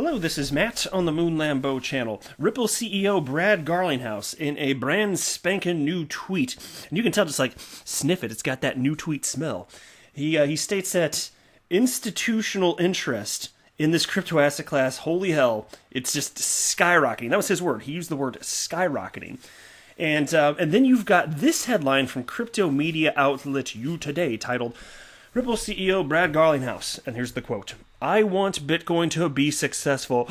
Hello, this is Matt on the Moon Lambeau channel. Ripple CEO Brad Garlinghouse in a brand spanking new tweet. And you can tell, just like, sniff it, it's got that new tweet smell. He states that institutional interest in this crypto asset class, holy hell, it's just skyrocketing. That was his word. He used the word skyrocketing. And then you've got this headline from crypto media outlet You Today titled, Ripple CEO Brad Garlinghouse, and here's the quote, I want Bitcoin to be successful.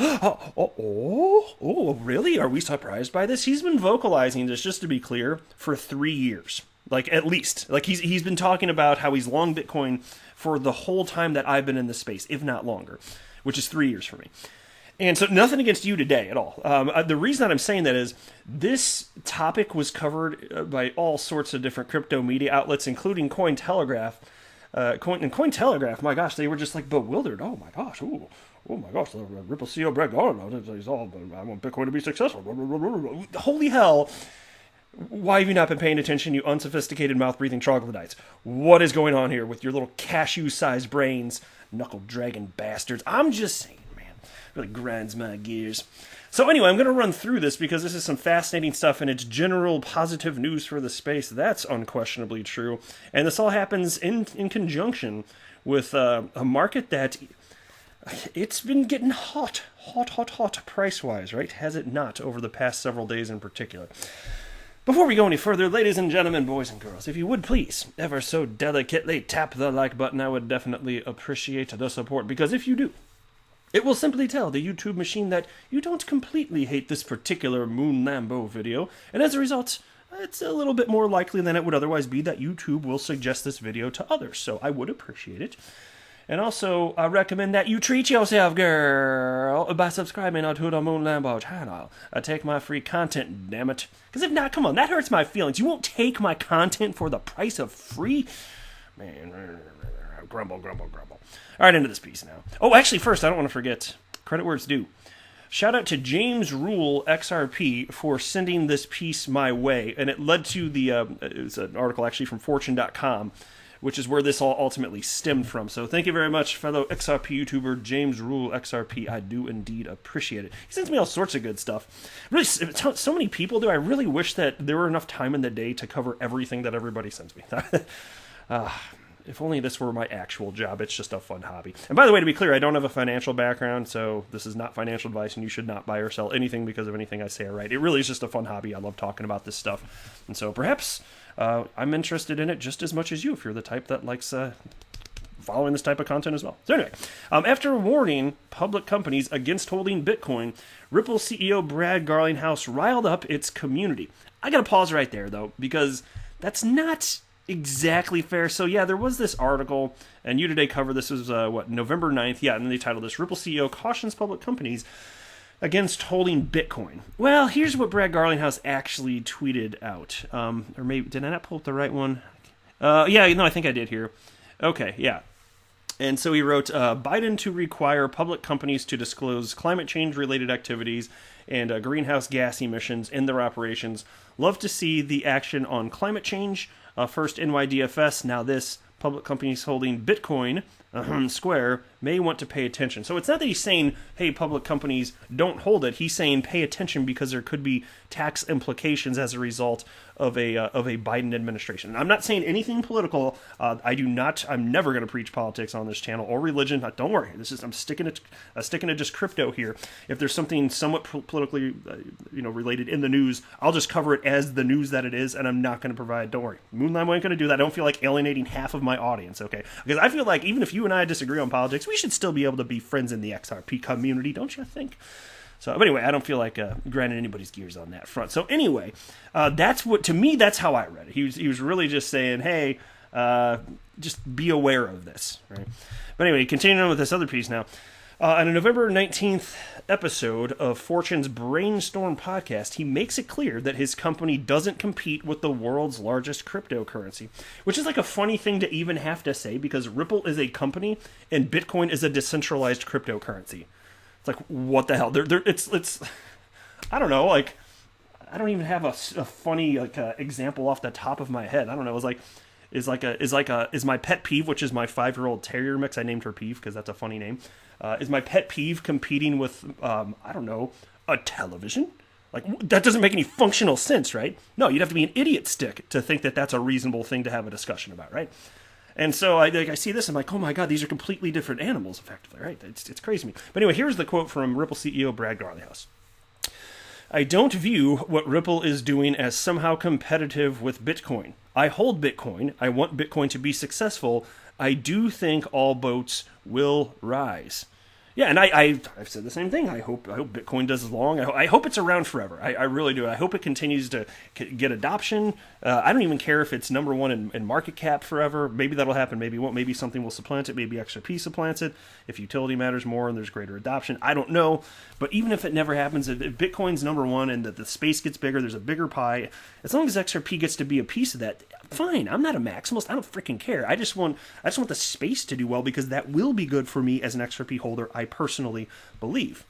Really? Are we surprised by this? He's been vocalizing this, just to be clear, for 3 years. Like, at least. Like, he's been talking about how he's long Bitcoin for the whole time that I've been in this space, if not longer, which is 3 years for me. And so nothing against You Today at all. The reason that I'm saying that is this topic was covered by all sorts of different crypto media outlets, including Cointelegraph. Cointelegraph, my gosh, they were just like bewildered. Oh my gosh, oh my gosh, the Ripple CEO Brad Garlinghouse, he's all, I want Bitcoin to be successful. Holy hell, why have you not been paying attention, you unsophisticated mouth-breathing troglodytes? What is going on here with your little cashew-sized brains, knuckle-dragging bastards? I'm just saying, man, it really grinds my gears. So anyway, I'm going to run through this because this is some fascinating stuff and it's general positive news for the space. That's unquestionably true. And this all happens in conjunction with a market that it's been getting hot price-wise, right? Has it not over the past several days in particular? Before we go any further, ladies and gentlemen, boys and girls, if you would please, ever so delicately tap the like button, I would definitely appreciate the support, because if you do, it will simply tell the YouTube machine that you don't completely hate this particular Moon Lambeau video, and as a result, it's a little bit more likely than it would otherwise be that YouTube will suggest this video to others, so I would appreciate it. And also, I recommend that you treat yourself, girl, by subscribing to the Moon Lambeau channel. I take my free content, damn it. Because if not, come on, that hurts my feelings. You won't take my content for the price of free? Man, grumble. All right, into this piece now. Oh, actually, first, I don't want to forget, credit where it's due. Shout out to James Rule XRP for sending this piece my way, and it led to it's an article actually from Fortune.com, which is where this all ultimately stemmed from. So thank you very much, fellow XRP YouTuber James Rule XRP. I do indeed appreciate it. He sends me all sorts of good stuff. Really, so many people do. I really wish that there were enough time in the day to cover everything that everybody sends me. If only this were my actual job. It's just a fun hobby. And by the way, to be clear, I don't have a financial background, so this is not financial advice, and you should not buy or sell anything because of anything I say or write. It really is just a fun hobby. I love talking about this stuff. And so perhaps I'm interested in it just as much as you if you're the type that likes following this type of content as well. So anyway, after warning public companies against holding Bitcoin, Ripple CEO Brad Garlinghouse riled up its community. I got to pause right there, though, because that's not exactly fair. So yeah, there was this article, and You Today covered this was November 9th. Yeah, and then they titled this, Ripple CEO cautions public companies against holding Bitcoin. Well, here's what Brad Garlinghouse actually tweeted out. Or maybe, did I not pull up the right one? Yeah, no, I think I did here. Okay, yeah. And so he wrote, Biden to require public companies to disclose climate change-related activities and greenhouse gas emissions in their operations. Love to see the action on climate change. First, NYDFS, now this, public companies holding Bitcoin, Square, may want to pay attention. So it's not that he's saying, hey, public companies, don't hold it. He's saying pay attention because there could be tax implications as a result of a Biden administration. And I'm not saying anything political. I'm never going to preach politics on this channel or religion. Don't worry. I'm sticking to just crypto here. If there's something somewhat politically related in the news, I'll just cover it as the news that it is, and I'm not going to provide, don't worry. Moon Lambeau ain't going to do that. I don't feel like alienating half of my audience, okay? Because I feel like even if you and I disagree on politics, we should still be able to be friends in the XRP community, don't you think? So, but anyway, I don't feel like grinding anybody's gears on that front. So anyway, that's how I read it. He was really just saying, hey, just be aware of this, right? But anyway, continuing on with this other piece now. On a November 19th episode of Fortune's Brainstorm podcast, he makes it clear that his company doesn't compete with the world's largest cryptocurrency, which is like a funny thing to even have to say because Ripple is a company and Bitcoin is a decentralized cryptocurrency. It's like, what the hell? It's I don't know, like, I don't even have a funny example off the top of my head. I don't know. Is my pet peeve, which is my 5-year-old terrier mix. I named her Peeve because that's a funny name. Is my pet peeve competing with, I don't know, a television? Like, that doesn't make any functional sense, right? No, you'd have to be an idiot stick to think that that's a reasonable thing to have a discussion about, right? And so I see this, I'm like, oh my God, these are completely different animals, effectively, right? It's crazy to me. But anyway, here's the quote from Ripple CEO Brad Garlinghouse. I don't view what Ripple is doing as somehow competitive with Bitcoin. I hold Bitcoin. I want Bitcoin to be successful. I do think all boats will rise. Yeah, and I've said the same thing. I hope Bitcoin does as long. I hope it's around forever. I really do. I hope it continues to get adoption. I don't even care if it's number one in market cap forever. Maybe that'll happen. Maybe it won't. Maybe something will supplant it. Maybe XRP supplants it. If utility matters more and there's greater adoption, I don't know. But even if it never happens, if Bitcoin's number one and that the space gets bigger, there's a bigger pie. As long as XRP gets to be a piece of that, fine. I'm not a maximalist. I don't freaking care. I just want the space to do well because that will be good for me as an XRP holder. I personally believe.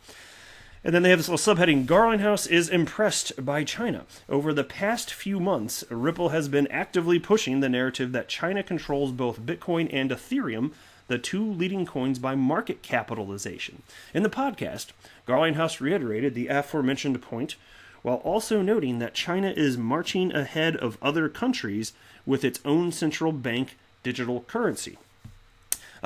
And then they have this little subheading, Garlinghouse is impressed by China. Over the past few months, Ripple has been actively pushing the narrative that China controls both Bitcoin and Ethereum, the two leading coins by market capitalization. In the podcast, Garlinghouse reiterated the aforementioned point, while also noting that China is marching ahead of other countries with its own central bank digital currency.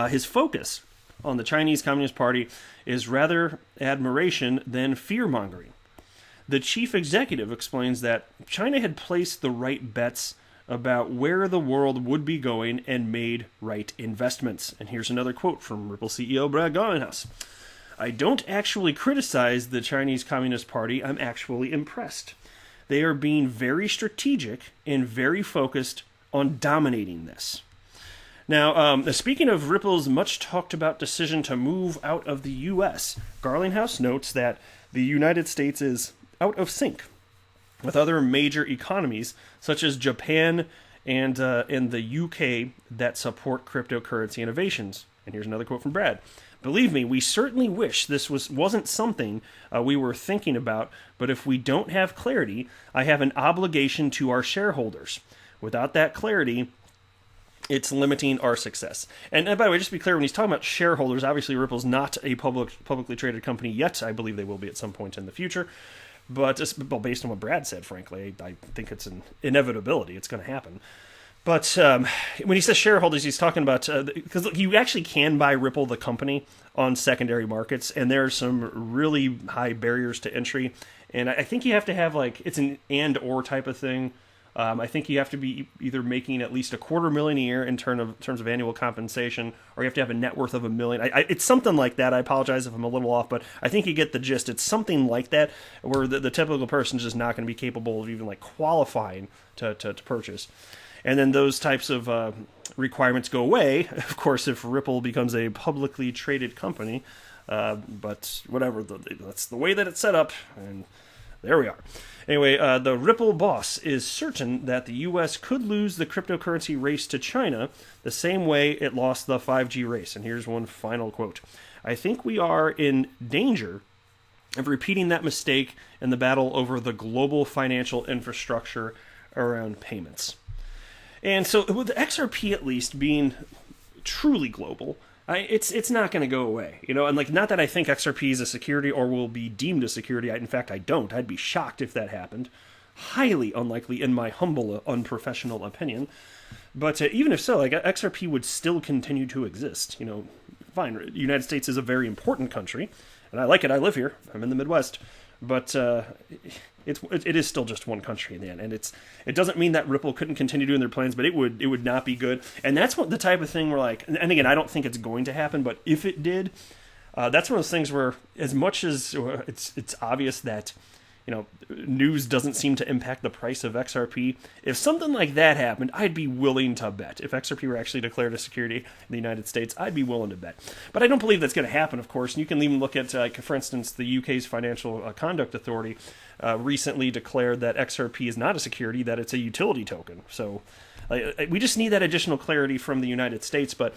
His focus on the Chinese Communist Party is rather admiration than fear-mongering. The chief executive explains that China had placed the right bets about where the world would be going and made right investments. And here's another quote from Ripple CEO Brad Garlinghouse. I don't actually criticize the Chinese Communist Party. I'm actually impressed. They are being very strategic and very focused on dominating this. Now, speaking of Ripple's much-talked-about decision to move out of the U.S., Garlinghouse notes that the United States is out of sync with other major economies, such as Japan and the UK, that support cryptocurrency innovations. And here's another quote from Brad. Believe me, we certainly wish this wasn't something we were thinking about, but if we don't have clarity, I have an obligation to our shareholders. Without that clarity, it's limiting our success. And by the way, just to be clear, when he's talking about shareholders, obviously Ripple's not a publicly traded company yet. I believe they will be at some point in the future. But based on what Brad said, frankly, I think it's an inevitability. It's going to happen. But when he says shareholders, he's talking about, because you actually can buy Ripple, the company, on secondary markets, and there are some really high barriers to entry. And I think you have to have, it's an and/or type of thing. I think you have to be either making at least $250,000 a year in terms of annual compensation, or you have to have a net worth of $1 million. It's something like that. I apologize if I'm a little off, but I think you get the gist. It's something like that, where the typical person is just not going to be capable of even qualifying to purchase. And then those types of requirements go away, of course, if Ripple becomes a publicly traded company. But whatever, that's the way that it's set up, and there we are. Anyway, the Ripple boss is certain that the U.S. could lose the cryptocurrency race to China the same way it lost the 5G race. And here's one final quote. I think we are in danger of repeating that mistake in the battle over the global financial infrastructure around payments. And so with the XRP at least being truly global, it's not going to go away, and not that I think XRP is a security or will be deemed a security. In fact, I don't. I'd be shocked if that happened. Highly unlikely in my humble, unprofessional opinion. But even if so, XRP would still continue to exist. Fine. The United States is a very important country, and I like it. I live here. I'm in the Midwest. But it is still just one country in the end, and it doesn't mean that Ripple couldn't continue doing their plans, but it would not be good. And that's what the type of thing where and again, I don't think it's going to happen, but if it did, that's one of those things where, as much as it's obvious that news doesn't seem to impact the price of XRP, if something like that happened, I'd be willing to bet. If XRP were actually declared a security in the United States, I'd be willing to bet. But I don't believe that's going to happen, of course. And you can even look at, for instance, the UK's Financial Conduct Authority recently declared that XRP is not a security, that it's a utility token. So we just need that additional clarity from the United States. But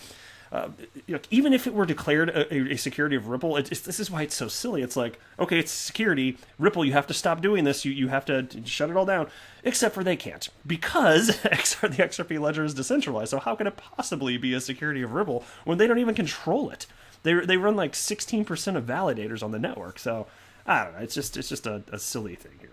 even if it were declared a security of Ripple, this is why it's so silly. It's okay, it's security. Ripple, you have to stop doing this. You have to shut it all down. Except for they can't, because the XRP ledger is decentralized. So how can it possibly be a security of Ripple when they don't even control it? They run like 16% of validators on the network. So I don't know. It's just a silly thing here.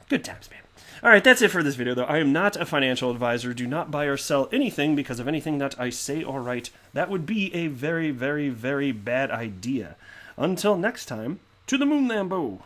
Good times, man. All right, that's it for this video, though. I am not a financial advisor. Do not buy or sell anything because of anything that I say or write. That would be a very, very, very bad idea. Until next time, to the moon, Lambo.